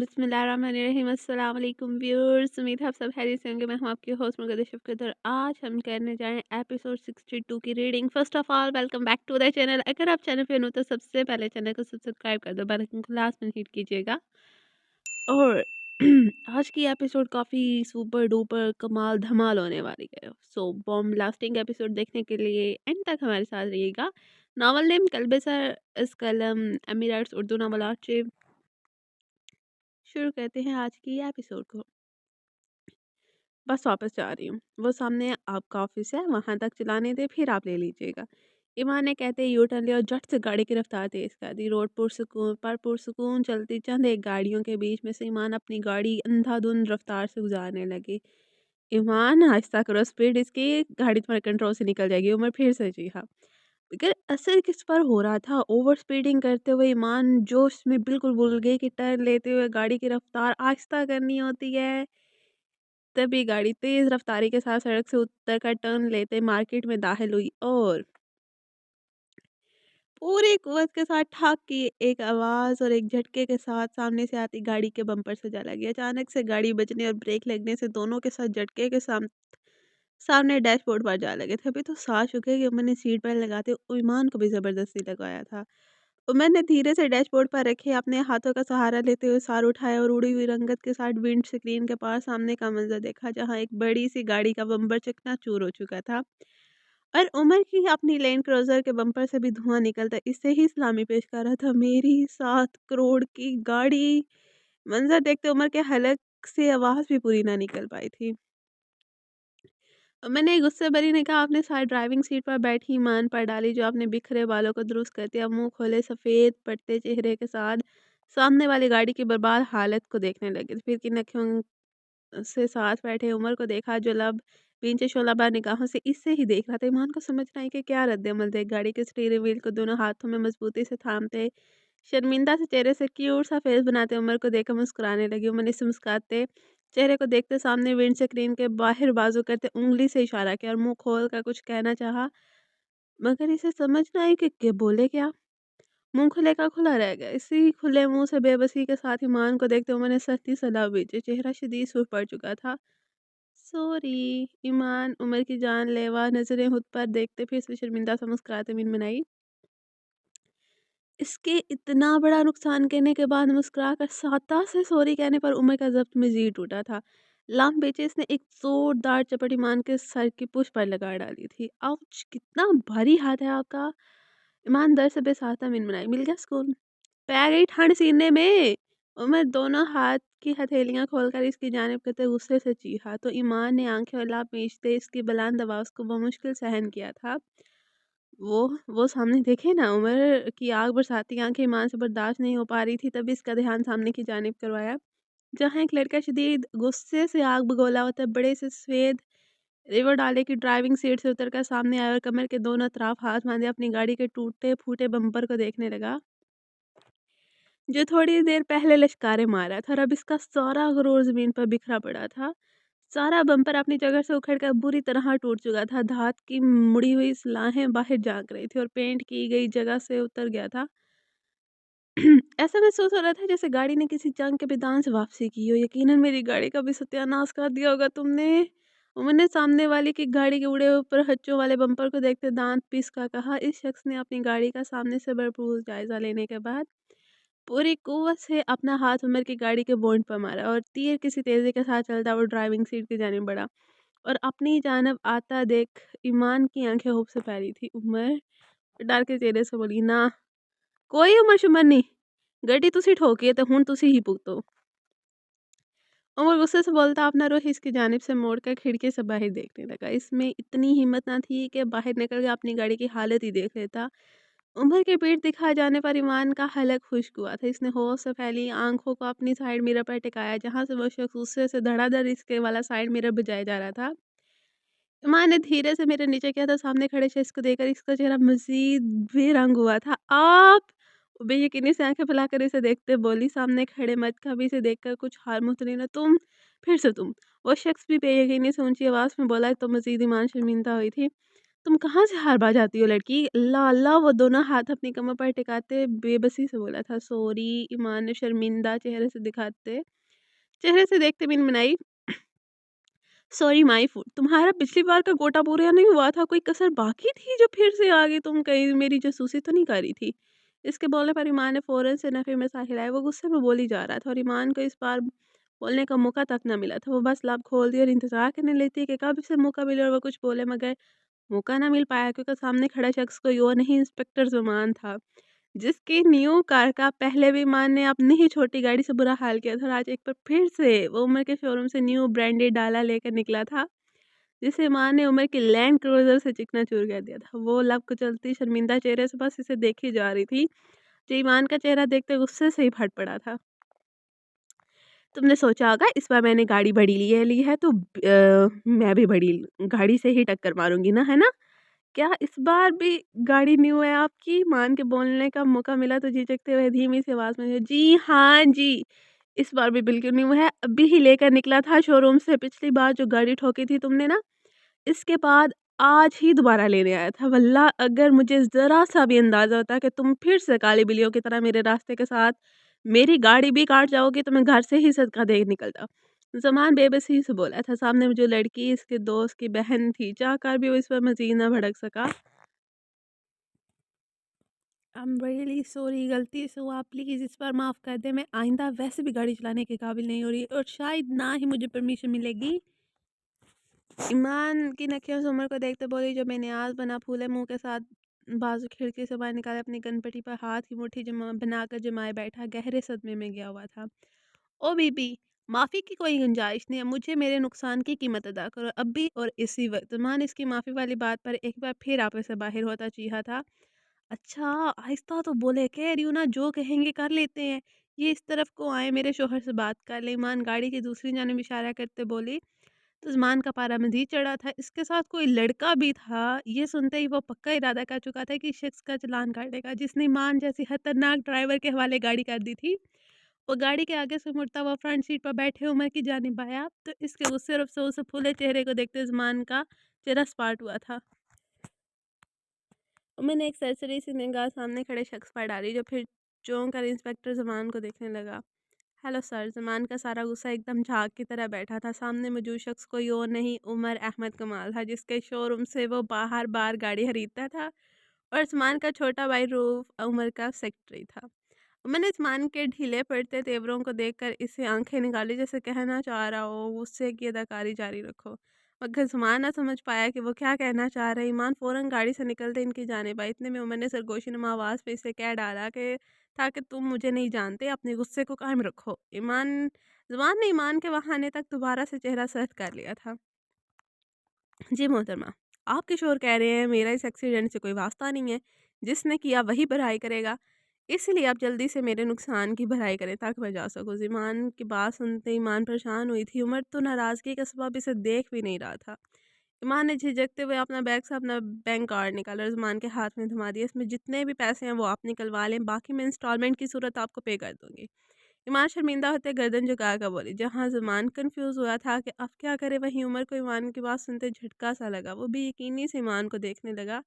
बिस्मिल्लाहिर्रहमानिर्रहीम। अस्सलाम वालेकुम व्यूअर्स, उम्मीद है आप सब खैरियत से होंगे। मैं हूँ आपकी होस्ट मुगद्दर शफ़क़त और आज हम करने जा रहे हैं एपिसोड 62 की reading. First of all welcome back to the channel. अगर आप चैनल पे नो तो सबसे पहले चैनल को सब्सक्राइब कर दो, बेल आइकन को लास्ट में हिट कीजिएगा। और आज की एपिसोड काफ़ी सुपर डुपर कमाल धमाल होने वाली है। सो बॉम्ब ब्लास्टिंग एपिसोड देखने के लिए एंड तक हमारे साथ रहिएगा। नावल नेम कलबेसर इस कलम एमिरेट्स उर्दू नावल आर्चिव। शुरू करते हैं आज की एपिसोड को। बस वापस जा रही हूँ, वो सामने आपका ऑफिस है, वहां तक चलाने दे, फिर आप ले लीजिएगा। ईमान ने कहते ही यू टर्न लिया और झट से गाड़ी की रफ्तार तेज कर दी। रोड पुरसुकून चलती चंद एक गाड़ियों के बीच में से ईमान अपनी गाड़ी अंधाधुंध रफ्तार से गुजारने लगी। ईमान आहिस्ता करो स्पीड, इसकी गाड़ी तुम्हारे कंट्रोल से निकल जाएगी। उमर फिर से जी हाँ, मगर असर किस पर हो रहा था? ओवर स्पीडिंग करते हुए ईमान जोश में बिल्कुल भूल गई कि टर्न लेते हुए गाड़ी की रफ्तार आहिस्ता करनी होती है। तभी गाड़ी तेज रफ्तारी के साथ सड़क से उतर कर टर्न लेते मार्केट में दाखिल हुई और पूरी कुव्वत के साथ ठाक की एक आवाज और एक झटके के साथ सामने से आती गाड़ी के बम्पर से जा लगी। अचानक से गाड़ी बजने और ब्रेक लगने से दोनों के साथ झटके के सामने डैशबोर्ड पर जा लगे थे। अभी तो सांस रुके कि उमर ने सीट बेल्ट लगाते ईमान को भी जबरदस्ती लगाया था। उमर ने धीरे से डैशबोर्ड पर रखे अपने हाथों का सहारा लेते हुए सार उठाया और उड़ी हुई रंगत के साथ विंड स्क्रीन के पास सामने का मंजर देखा, जहां एक बड़ी सी गाड़ी का बम्पर चकनाचूर हो चुका था और उमर की अपनी लैंड क्रूजर के बम्पर से भी धुआं निकलता इससे ही सलामी पेश कर रहा था। मेरी 7 करोड़ की गाड़ी! मंजर देखते उमर के हलक से आवाज भी पूरी ना निकल पाई थी। मैंने गुस्से भरी ने कहा, आपने साइड ड्राइविंग सीट पर बैठी ईमान पर डाली जो अपने बिखरे बालों को दुरुस्त करती अब मुंह खोले सफेद पड़ते चेहरे के साथ सामने वाली गाड़ी की बर्बाद हालत को देखने लगे। फिर की अखियों से साथ बैठे उमर को देखा जो लब पीछे शोला बार निगाहों से इससे ही देख रहा था। ईमान को समझ रहा है कि क्या रद्द अमल दे। गाड़ी के स्टीयरिंग व्हील को दोनों हाथों में मजबूती से थामते शर्मिंदा से चेहरे से क्यूट सा फेस बनाते उमर को देखकर मुस्कुराने लगी। उमर ने इसे मुस्कुराते चेहरे को देखते सामने विंड स्क्रीन के बाहर बाजू करते उंगली से इशारा किया और मुंह खोल कर कुछ कहना चाहा, मगर इसे समझ ना आई कि बोले क्या। मुंह खुले का खुला रह गया। इसी खुले मुंह से बेबसी के साथ ईमान को देखते उमर ने सख्ती सलाह भेजी। चेहरा शदीद सुर्ख पड़ चुका था। सॉरी। ईमान उमर की जानलेवा नजरें खुद पर देखते फिर से शर्मिंदा सा मुस्कुराते मिनमिनाई। इसके इतना बड़ा नुकसान करने के बाद मुस्कुरा कर साता से सॉरी कहने पर उमर का ज़ब्त में जी टूटा था। लाम बेचे इसने एक जोरदार चपट ईमान के सर की पुश पर लगा डाली थी। आउच! कितना भारी हाथ है आपका। ईमान दर्द से बेसाहता मिनमिनाई। मिल गया सुकून। पै गई ठंड सीने में। उमर दोनों हाथ की हथेलियां खोलकर इसकी जानिब करते गुस्से से चीखा तो ईमान ने आंखें और लाप मीचते इसकी बुलंद आवाज को बमुश्किल सहन किया था। वो सामने देखे ना, उमर की आग बरसाती आंखें ईमान से बर्दाश्त नहीं हो पा रही थी। तभी इसका ध्यान सामने की जानिब करवाया जहां एक लड़का शदीद गुस्से से आग बगोला होता है बड़े से सफेद रिवर डाले की ड्राइविंग सीट से उतरकर सामने आया और कमर के दोनों तरफ हाथ बांधे अपनी गाड़ी के टूटे फूटे बम्पर को देखने लगा जो थोड़ी देर पहले लश्कारे मारा था और अब इसका सारा गुरूर जमीन पर बिखरा पड़ा था। सारा बम्पर अपनी जगह से उखड़कर बुरी तरह टूट चुका था। धात की मुड़ी हुई सलाखें बाहर झांक रही थी और पेंट की गई जगह से उतर गया था। ऐसा महसूस हो रहा था जैसे गाड़ी ने किसी जंग के मैदान से वापसी की हो। यकीनन मेरी गाड़ी का भी सत्यानाश कर दिया होगा तुमने। उमर सामने वाली की गाड़ी के उड़े ऊपर हच्चों वाले बम्पर को देखते दांत पीस कर कहा। इस शख्स ने अपनी गाड़ी का सामने से भरपूर जायजा लेने के बाद पूरी कुव्वत से अपना हाथ उमर की गाड़ी के बोनट पर मारा और तीर किसी तेजी के साथ चलता हुआ ड्राइविंग सीट की जानिब बढ़ा और अपनी जानब आता देख ईमान की आंखें होप से फैली थी। उमर डर के चेहरे से बोली, ना कोई उमर शुमर नहीं, गड्डी तुसी ठोकी है तो हुण तुसी ही भुगतो। उमर गुस्से से बोलता अपना रुख इसकी जानिब से मोड़कर खिड़की से बाहर देखने लगा। इसमें इतनी हिम्मत ना थी कि बाहर निकल कर अपनी गाड़ी की हालत ही देख लेता। उमर की पीठ दिखा जाने पर ईमान का हलक खुश्क हुआ था। इसने होश से फैली आंखों को अपनी साइड मिरर पर टिकाया जहां से वो शख्स गुस्से से धड़ाधड़ इसके वाला साइड मिरर बजाया जा रहा था। ईमान ने धीरे से मेरे नीचे किया था। सामने खड़े शख्स को देखकर इसका चेहरा मजीद बेरंग हुआ था। आप! वो बेयकीनी से आंखें फैलाकर इसे देखते बोली, सामने खड़े मत का भी इसे देखकर कुछ हाल मुतमिन तुम, फिर से तुम। वो शख्स भी बेयकीनी से ऊंची आवाज में बोला तो मजीद ईमान शर्मिंदा हुई थी। तुम कहाँ से हार बा जाती हो लड़की? अल्लाह अल्लाह! वो दोनों हाथ अपनी कमर पर टिकाते बेबसी से बोला था। सॉरी, ईमान ने शर्मिंदा चेहरे से दिखाते चेहरे से देखते बिन बनाई। Sorry my food. तुम्हारा पिछली बार का गोटा पूरा नहीं हुआ था? कोई कसर बाकी थी जो फिर से आ गई? तुम कहीं मेरी जासूसी तो नहीं कर रही थी? इसके बोलने पर ईमान ने फ़ौरन से नफ़े में सर हिलाए। वो गुस्से में बोली जा रहा था और ईमान को इस बार बोलने का मौका तक ना मिला था। वो बस लब खोल दिया और इंतज़ार करने लेती कि कब इसे मौका मिले और वो कुछ बोले, मगर मौका ना मिल पाया क्योंकि सामने खड़ा शख्स कोई और नहीं, इंस्पेक्टर ज़ुमान था, जिसकी न्यू कार का पहले भी ईमान ने अपनी ही छोटी गाड़ी से बुरा हाल किया था और आज एक बार फिर से वो उमर के शोरूम से न्यू ब्रांडेड डाला लेकर निकला था, जिसे ईमान ने उमर की लैंड क्रूज़र से चिकनाचूर कर दिया था। वो लब कुचलती शर्मिंदा चेहरे से बस इसे देखी जा रही थी, जो ईमान का चेहरा देखते गुस्से से ही फट पड़ा था। तुमने सोचा होगा इस बार मैंने गाड़ी बड़ी ली है तो मैं भी बड़ी गाड़ी से ही टक्कर मारूंगी ना, है ना? क्या इस बार भी गाड़ी न्यू है आपकी? मान के बोलने का मौका मिला तो झिझकते हुए धीमी सी आवाज में, जी हाँ जी, इस बार भी बिल्कुल न्यू है, अभी ही लेकर निकला था शोरूम से। पिछली बार जो गाड़ी ठोकी थी तुमने ना, इसके बाद आज ही दोबारा लेने आया था। वल्लाह अगर मुझे ज़रा सा भी अंदाज़ा होता कि तुम फिर से काली बिल्लियों की तरह मेरे रास्ते के साथ मेरी गाड़ी भी काट जाओगी तो मैं घर से ही सदका दे निकलता। ज़मान बेबसी से बोला था। सामने में जो लड़की इसके दोस्त की बहन थी, चाहकर भी वो इस पर मज़ीद ना भड़क सका। आई एम रियली सॉरी, गलती से हुआ, प्लीज़ इस बार माफ़ कर दे। मैं आइंदा वैसे भी गाड़ी चलाने के काबिल नहीं हो रही और शायद ना ही मुझे परमिशन मिलेगी। ईमान की नखियों से उमर को देखते बोली, जो बेनियाज बना फूले मुंह के साथ बाजू खिड़की से बाहर निकाले, अपनी गनपटी पर हाथ की मुट्ठी जमा बनाकर जमाए बैठा गहरे सदमे में गया हुआ था। ओ बीबी, माफ़ी की कोई गुंजाइश नहीं है, मुझे मेरे नुकसान की कीमत अदा करो अभी और इसी वक्त। ज़मान इसकी माफ़ी वाली बात पर एक बार फिर आपे से बाहर होता चीहा था। अच्छा, आहिस्ता तो बोले, कह रही हूँ ना जो कहेंगे कर लेते हैं। ये इस तरफ को आए, मेरे शोहर से बात कर ले। ईमान गाड़ी की दूसरी जानिब इशारा करते बोली। तो ज़मान का पारा मज़ीद चढ़ा था। इसके साथ कोई लड़का भी था। ये सुनते ही वो पक्का इरादा कर चुका था कि इस शख्स का चालान काटेगा, जिसने ईमान जैसी खतरनाक ड्राइवर के हवाले गाड़ी कर दी थी। वो गाड़ी के आगे से मुड़ता हुआ फ्रंट सीट पर बैठे उमर की जानिब आया, तो इसके गुस्से और अफसोस से फूले चेहरे को देखते ज़मान का चेहरा सपाट हुआ था। उमर ने एक सरसरी सी निगाह सामने खड़े शख्स पर डाली, जो फिर चौंक कर इंस्पेक्टर ज़मान को देखने लगा। Hello sir. ज़मान का सारा गुस्सा एकदम झाग की तरह बैठा था। सामने मौजूद शख्स कोई और नहीं, उमर अहमद कमाल था, जिसके शोरूम से वो बाहर बार गाड़ी खरीदता था और ज़मान का छोटा भाई रूफ उमर का सेक्रेटरी था। मैंने ईमान के ढीले पड़ते तेवरों को देखकर इसे आंखें निकाली, जैसे कहना चाह रहा हो गुस्से की अदाकारी जारी रखो, मगर ईमान ना समझ पाया कि वो क्या कहना चाह रहे। ईमान फ़ौरन गाड़ी से निकलते इनकी जानिब आई। इतने में उमर ने सरगोशी नुमा आवाज़ पे इसे कह डाला कि ताकि तुम मुझे नहीं जानते, अपने गुस्से को कायम रखो। ईमान ने ईमान के बहाने तक दोबारा से चेहरा सख्त कर लिया था। जी मोहतरमा, आपके शोर कह रहे हैं मेरा इस एक्सीडेंट से कोई वास्ता नहीं है, जिसने किया वही भराई करेगा, इसलिए आप जल्दी से मेरे नुकसान की भराई करें ताकि मैं जा सकूँ। ईमान की बात सुनते ईमान परेशान हुई थी। उमर तो नाराज़गी का सबब इसे देख भी नहीं रहा था। ईमान ने झिझकते हुए अपना बैग से अपना बैंक कार्ड निकाला और ईमान के हाथ में थमा दिया। इसमें जितने भी पैसे हैं वो आप निकलवा लें, बाकी मैं इंस्टॉलमेंट की सूरत आपको पे कर दूंगी। ईमान शर्मिंदा होते गर्दन झुका कर बोली। जहाँ ज़मान कंफ्यूज हुआ था कि अब क्या करे, वहीं उमर को ईमान की बात सुनते झटका सा लगा। वो भी यकीनी से ईमान को देखने लगा।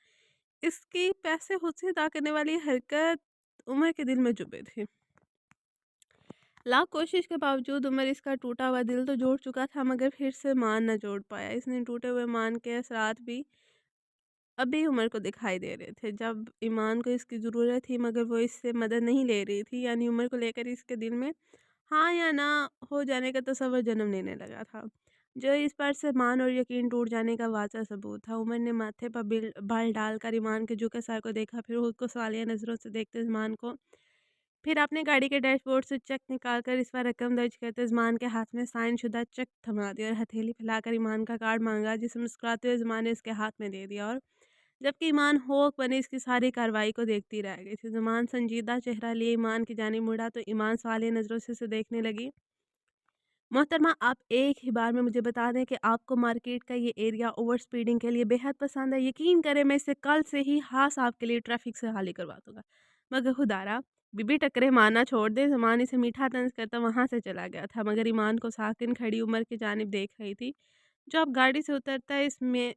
इसकी पैसे खुद से अदा करने वाली हरकत उमर के दिल में चुभे थे। लाख कोशिश के बावजूद उमर इसका टूटा हुआ दिल तो जोड़ चुका था, मगर फिर से मान न जोड़ पाया। इसने टूटे हुए मान के असरात भी अभी उमर को दिखाई दे रहे थे। जब ईमान को इसकी ज़रूरत थी मगर वो इससे मदद नहीं ले रही थी, यानी उमर को लेकर इसके दिल में हाँ या ना हो जाने का तस्वर जन्म लेने लगा था, जो इस पर से मान और यकीन टूट जाने का वाचा सबूत था। उमर ने माथे पर बाल डालकर ईमान के झुके सर को देखा, फिर खुद को सवालिया नज़रों से देखते ईमान को, फिर अपने गाड़ी के डैशबोर्ड से चेक निकालकर इस पर रकम दर्ज करते ईमान के हाथ में साइन शुदा चेक थमा दिया और हथेली फैलाकर ईमान का कार्ड मांगा, जिसे मुस्कुराते हुए ईमान ने इसके हाथ में दे दिया। और जबकि ईमान होक बने इसकी सारी कार्रवाई को देखती रह गई थी। ईमान संजीदा चेहरा लिए ईमान की जानिब मुड़ा तो ईमान सवालिया नज़रों से उसे देखने लगी। मोहतरमा, आप एक ही बार में मुझे बता दें कि आपको मार्केट का ये एरिया ओवर स्पीडिंग के लिए बेहद पसंद है। यकीन करें मैं इसे कल से ही हास आपके लिए ट्रैफिक से हाली करवा दूंगा। मगर खुदारा बीबी टकरे मारना छोड़ दे। ज़मान इसे मीठा तंज करता वहां से चला गया था, मगर ईमान को साकिन खड़ी उम्र की जानिब देख रही थी। जो अब गाड़ी से उतरता है इसमें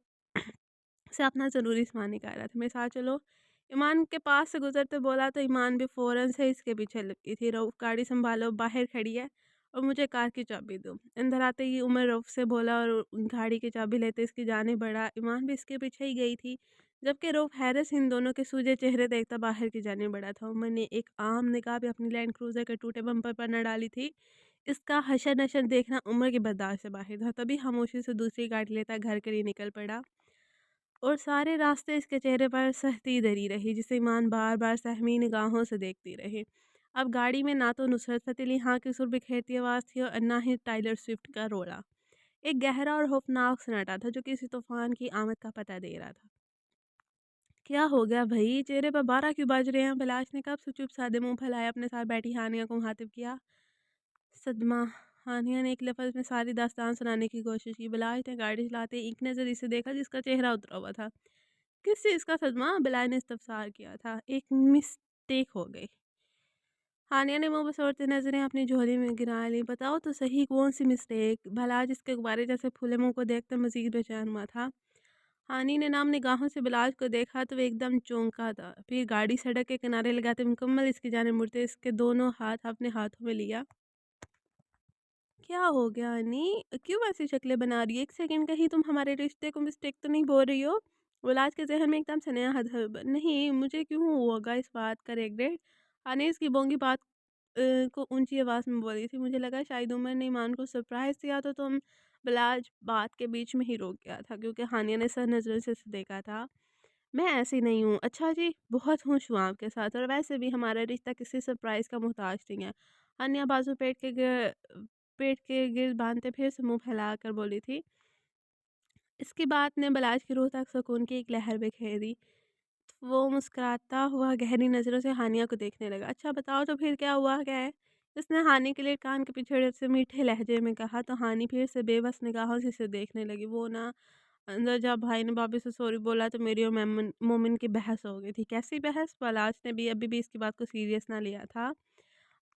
से अपना ज़रूरी सामान निकाला था, मेरे साथ चलो। ईमान के पास से गुज़रते बोला तो ईमान भी फ़ौरन से इसके पीछे लगी थी, "रऊफ़ गाड़ी सँभालो, बाहर खड़ी है और मुझे कार की चाबी दो।" अंदर आते ही उमर रऊफ़ से बोला और गाड़ी की चाबी लेते इसकी जाने बढ़ा। ईमान भी इसके पीछे ही गई थी, जबकि रऊफ़ हैरत से इन दोनों के सूजे चेहरे देखता बाहर की जाने बढ़ा था। उमर ने एक आम निगाह भी अपनी लैंड क्रूज़र के टूटे बम्पर पर न डाली थी। इसका हशर-नशर देखना उमर की बर्दाश्त से बाहर था, तभी खामोशी से दूसरी गाड़ी लेता घर के लिए निकल पड़ा। और सारे रास्ते इसके चेहरे पर सहती दरी रही, जिसे ईमान बार-बार सहमी निगाहों से देखती रही। अब गाड़ी में ना तो नुसरत फ़तेह अली खां की सुर बिखेरती आवाज़ थी और ना ही टाइलर स्विफ्ट का रोला। एक गहरा और खौफनाक सन्नाटा था जो किसी तूफ़ान की आमद का पता दे रहा था। क्या हो गया भई? चेहरे पर 12 क्यों बज रहे हैं? बिलाश ने कब से चुप-सादे मुँह फैलाया अपने साथ बैठी हानिया को मुखातिब किया। सदमा। हानिया ने एक लफ़्ज़ में सारी दास्तान सुनाने की कोशिश की। बिलाश ने गाड़ी चलाते एक नज़र इसे देखा जिसका चेहरा उतरा हुआ था। किस चीज़ का सदमा? बिलाल ने इस्तफ़सार किया था। एक मिस्टेक हो गई। हानिया ने मुँह बसोरते नज़रें अपनी झोली में गिरा लीं। बताओ तो सही कौन-सी मिस्टेक? बिलाल जिसके गुब्बारे जैसे फूले मुँह को देखकर मज़ीद बेचैन हुआ था। हानि ने नाम निगाहों से बिलाल को देखा तो वो एकदम चौंका था। फिर गाड़ी सड़क के किनारे लगाते मुकम्मल इसकी जानिब मुड़ते इसके दोनों हाथ अपने हाथों में लिया। क्या हो गया हनी? क्यों ऐसी शक्लें बना रही है? एक सेकंड कहीं तुम हमारे रिश्ते को मिस्टेक तो नहीं बोल रही हो? गुलाज के ज़हन में एकदम से नया नहीं, मुझे क्यों होगा इस बात का रिग्रेट? अनीस की बोंगी बात को ऊँची आवाज़ में बोली थी। मुझे लगा शायद उमर ने ईमान को सरप्राइज़ दिया तो तुम बिलाज बात के बीच में ही रोक गया था क्योंकि हानिया ने सर नज़र से उसे देखा था। मैं ऐसी नहीं हूँ। अच्छा जी, बहुत खुश हूँ आपके साथ और वैसे भी हमारा रिश्ता किसी सरप्राइज़ का मोहताज नहीं है। हानिया बाजू पेट के गिर्द बाँधते फिर से मुँह फैलाकर बोली थी। इसकी बात ने बिलाज की रूह तक सुकून की एक लहर बिखेरी। वो मुस्कुराता हुआ गहरी नज़रों से हानिया को देखने लगा। अच्छा बताओ तो फिर क्या हुआ क्या है? उसने हानि के लिए कान के पीछे से मीठे लहजे में कहा तो हानि फिर से बेबस निगाहों से इसे देखने लगी। वो ना अंदर जब भाई ने भाभी से सॉरी बोला तो मेरी और मोमिन की बहस हो गई थी। कैसी बहस? पलाश ने भी अभी भी इसकी बात को सीरियस ना लिया था।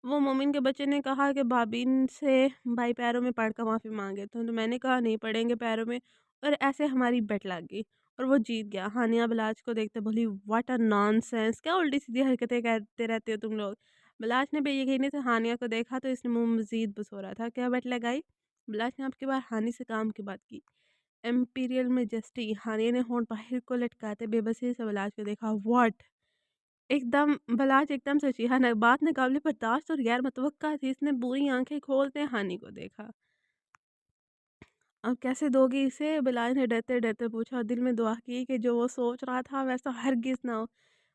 वो मोमिन के बच्चे ने कहा कि भाभी से भाई पैरों में पड़ कर माफ़ी मांगे तो मैंने कहा नहीं पड़ेंगे पैरों में और ऐसे हमारी बेट लग गई और वो जीत गया। हानिया बिलाज को देखते बोली व्हाट अ नॉनसेंस, क्या उल्टी सीधी हरकतें करते रहते हो तुम लोग। बिलाज ने बेयकीनी से हानिया को देखा तो इसने मुंह मजीद बसोरा था। क्या बेट लगाई? बिलाज ने आपकी बार हानि से काम की बात की। Amperian majesty. हानिया ने होंठ बाहर को लटकाते बेबसी से बिलाज को देखा। व्हाट? एकदम बलाच एकदम से चीखा न बात नाक़ाबिल बर्दाश्त और गैर मुतवक्का थी। इसने बुरी आँखें खोलते हानि को देखा। अब कैसे दोगी इसे? बिलाल ने डरते-डरते पूछा और दिल में दुआ की कि जो वो सोच रहा था वैसा हरगिज़ ना हो।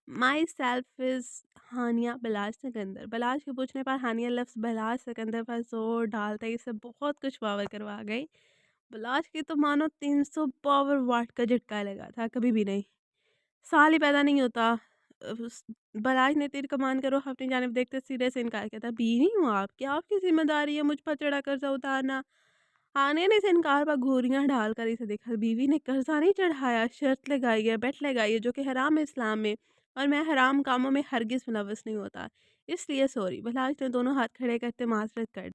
माई सेल्फ इज़ हानिया बिलाज सिकंदर। बिलाज के पूछने पर हानिया लफ्ज़ बिलाज सिकंदर पर ज़ोर डालते ही इसे बहुत कुछ पावर करवा गई। बिलाज की तो मानो 300 पावर वाट का झटका लगा था, कभी भी नहीं। साल ही पैदा नहीं होता। उस बलाज ने तीर कमान का रुख अपनी जानिब देखते सिरे से इनकार किया था। बीवी हूँ आपकी, आपकी ज़िम्मेदारी है मुझ पर चढ़ा कर्ज़ा उतारना। आने ने इस इनकार पर घूरियाँ डालकर इसे देखा। बीवी ने कर्ज़ा नहीं चढ़ाया, शर्त लगाई है, बेट लगाई है जो कि हराम है इस्लाम में और मैं हराम कामों में हरगिज़ मुलव्वस नहीं होता। इसलिए सॉरी। बलाज ने दोनों हाथ खड़े करते माज़रत कर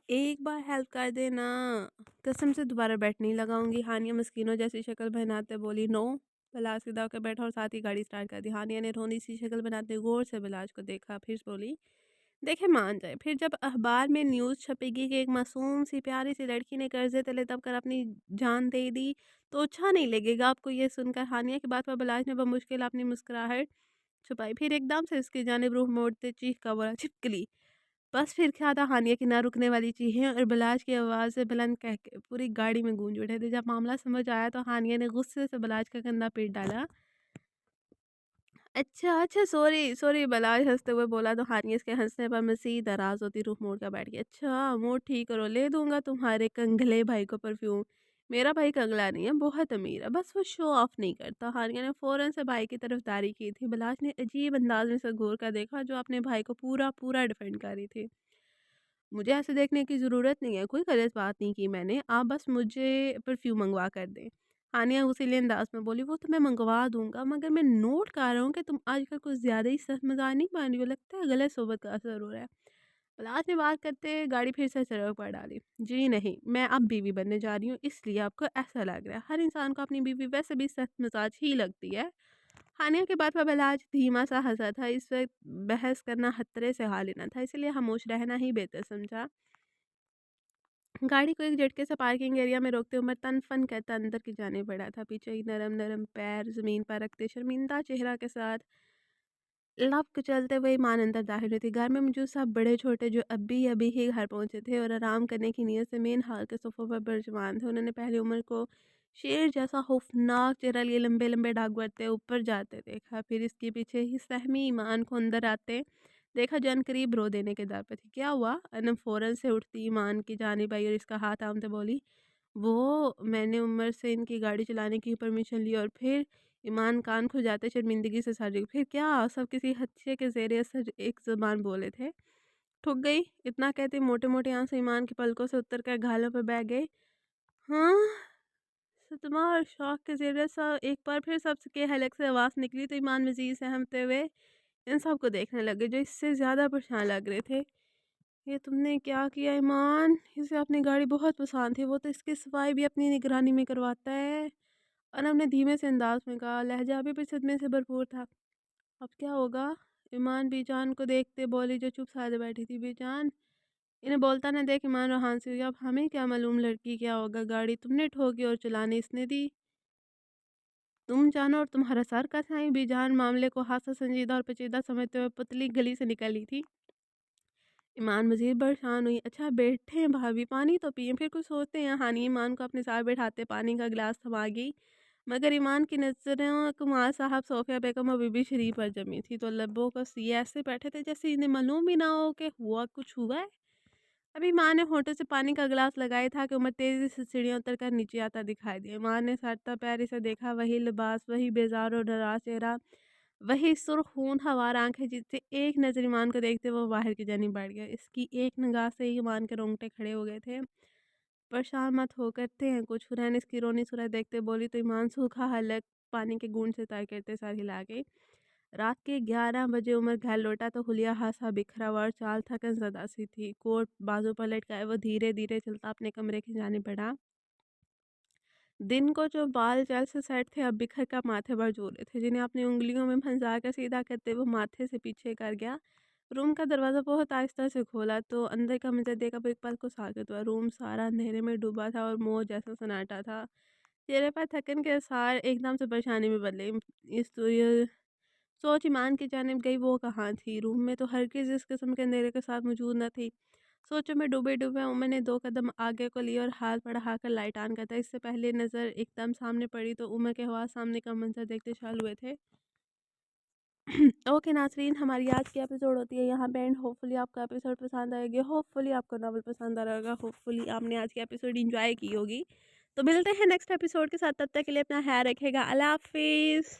एक बार हेल्प कर देना, कसम से दोबारा बेट नहीं लगाऊंगी। हानिया मस्किनों जैसी शक्ल बनाते बोली नो। बिलाज सीधा होकर बैठा और साथ ही गाड़ी स्टार्ट कर दी। हानिया ने रोनी सी शक्ल बनाते गौर से बिलाज को देखा फिर बोली देखे मान जाए फिर जब अखबार में न्यूज़ छपेगी कि एक मासूम सी प्यारी सी लड़की ने कर्जे तले दब कर अपनी जान दे दी तो अच्छा नहीं लगेगा आपको ये सुनकर। हानिया की बात पर बिलाज ने बमुश्किल अपनी मुस्कुराहट छुपाई फिर एकदम से इसकी जानिब रूह मोड़ते चीख का बोला छिपकली। बस फिर क्या था हानिया की ना रुकने वाली चीखें और बिलाज की आवाज़ से बुलंद कह के पूरी गाड़ी में गूंज उठे थे। जब मामला समझ आया तो हानिया ने गुस्से से बिलाज का कंधा पीट डाला। अच्छा अच्छा सॉरी सॉरी बिलाज हंसते हुए बोला तो हानिया इसके हंसने पर मजीद नाराज़ होती रुख मोड़ कर बैठ गई। अच्छा मूड ठीक करो, ले दूंगा तुम्हारे कंगले भाई को परफ्यूम। मेरा भाई कंगला नहीं है, बहुत अमीर है, बस वो शो ऑफ नहीं करता। हानिया ने फौरन से भाई की तरफदारी की थी। बिलाज ने अजीब अंदाज में से घूर कर देखा जो अपने भाई को पूरा पूरा डिफेंड कर रही थी। मुझे ऐसे देखने की ज़रूरत नहीं है, कोई गलत बात नहीं की मैंने, आप बस मुझे परफ्यूम मंगवा कर दें। हानिया उसीलिए अंदाज में बोली वो तो मैं मंगवा दूंगा मगर मैं नोट कर रहा हूँ कि तुम आजकल कुछ ज़्यादा ही सख्त मिजाज नहीं बन रही हो, लगता है गलत सोबत का असर हो रहा है। लास्ट में बात करते गाड़ी फिर से सड़क पर डाली। जी नहीं, मैं अब बीवी बनने जा रही हूँ इसलिए आपको ऐसा लग रहा है। हर इंसान को अपनी बीवी वैसे भी सख्त मिजाज ही लगती है। हानिया के बाद पर आज धीमा सा हंसा था। इस वक्त बहस करना खतरे से हाल लेना था, इसलिए खामोश रहना ही बेहतर समझा। गाड़ी को एक झटके से पार्किंग एरिया में रोकते उमर तन फन कहता अंदर की जाने पड़ा था। पीछे ही नरम नरम पैर जमीन पर रखते शर्मिंदा चेहरा के साथ लब कुचलते हुए ईमान अंदर दाखिल हुई थी। घर में मौजूद सब बड़े छोटे जो अभी अभी ही घर पहुंचे थे और आराम करने की नीयत से मेन हाल के सोफे पर बिराजमान थे, उन्होंने पहले उमर को शेर जैसा खौफनाक चेहरा लिए लंबे लंबे डाक बढ़ते ऊपर जाते देखा। फिर इसके पीछे ही सहमी ईमान को अंदर आते देखा। जन करीब रो देने के दर पे थी। क्या हुआ? अनम फौरन से उठती ईमान की जानिब आई और इसका हाथ थामते बोली, वो मैंने उमर से इनकी गाड़ी चलाने की परमिशन ली। और फिर ईमान कान खुजाते शर्मिंदगी से सर झुकी। फिर क्या? सब किसी हदसे के ज़ेरे असर एक ज़बान बोले थे। ठुक गई। इतना कहते मोटे मोटे आंसू ईमान की पलकों से उतर कर गालों पर बह गए। हाँ। सदमा और शौक के ज़ेरे सा एक बार फिर सबके हलक से आवाज़ निकली तो ईमान मजीद सहमते हुए इन सब को देखने लगे जो इससे ज़्यादा परेशान लग रहे थे। ये तुमने क्या किया ईमान? इसे अपनी गाड़ी बहुत पसंद थी, वो तो इसकी सफाई भी अपनी निगरानी में करवाता है। अनम ने धीमे से अंदाज में कहा, लहजा भी सदमे से भरपूर था। अब क्या होगा? ईमान बीजान को देखते बोली जो चुप साधे बैठी थी। बीजान इन्हें बोलता ना देख ईमान रोहान से हुई। अब हमें क्या मालूम लड़की क्या होगा, गाड़ी तुमने ठोकी और चलाने इसने दी। तुम जानो और तुम्हारा सर का साईं। बीजान मामले को हादसा संजीदा और पेचीदा समझते हुए पतली गली से निकली थी। ईमान मज़ीद परेशान हुई। अच्छा बैठे हैं भाभी, पानी तो पिए फिर कुछ सोचते हैं। हानी ईमान को अपने साथ बैठाते पानी का गिलास थमा गई। मगर ईमान की नज़रों कुमार साहब सोफिया बेगम और बीबी शरीफ पर जमी थी तो लब्बों को सिए ऐसे बैठे थे जैसे इन्हें मालूम भी ना हो कि हुआ कुछ हुआ है। अभी माँ ने होठों से पानी का गिलास लगाया था कि उमर तेजी से सीढ़ियाँ उतर कर नीचे आता दिखाई दिया। माँ ने सटता पैर इसे देखा। वही लिबास, वही बेजार और नाराज चेहरा, वही सुर्ख खून हवार आंखें जिससे एक नजर ईमान को देखते वो बाहर की जानी बढ़ गया। इसकी एक निगाह से ही ईमान के रोंगटे खड़े हो गए थे। परेशान मत हो, करते हैं कुछ। हुरैन इसकी रोनी सुरह देखते बोली तो ईमान सूखा हलक पानी के गूंज से तर करते सर हिला गई। रात के 11 बजे उमर घर लौटा तो हुलिया हासा बिखरा हुआ और चाल थकन ज़दा सी थी। कोट बाजू पर लटकाए वो धीरे धीरे चलता अपने कमरे की जानिब बढ़ा। दिन को जो बाल जल से सेट थे अब बिखर कर माथे पर जोड़े थे, जिन्हें अपनी उंगलियों में फंसा कर सीधा करते वो माथे से पीछे कर गया। रूम का दरवाज़ा बहुत आहिस्ता से खोला तो अंदर का मंजर देखा वो एक पल को साकित हुआ। रूम सारा अंधेरे में डूबा था और मोह जैसा सन्नाटा था। चेहरे पर थकन के आसार एकदम से परेशानी में बदले। इस तो ये सोच ईमान की जानिब गई, वो कहाँ थी? रूम में तो हरगिज़ इस किस्म के अंधेरे के साथ मौजूद न थी। सोचों में डूबे डूबे उमर ने 2 कदम आगे को लिए और हाथ बढ़ाकर लाइट ऑन करता। इससे पहले नज़र एकदम सामने पड़ी तो उमर के हवा सामने का मंजर देखते चालू हुए थे। ओके नाजरीन, हमारी आज की एपिसोड होती है यहाँ पे एंड। होपफुली आपको एपिसोड पसंद आएगी, होपफुली आपको नॉवल पसंद आ रहा होगा, होपफुली आपने आज की एपिसोड इंजॉय की होगी। तो मिलते हैं नेक्स्ट एपिसोड के साथ, तब तक के लिए अपना ख्याल रखेगा। अल्लाह हाफिज़।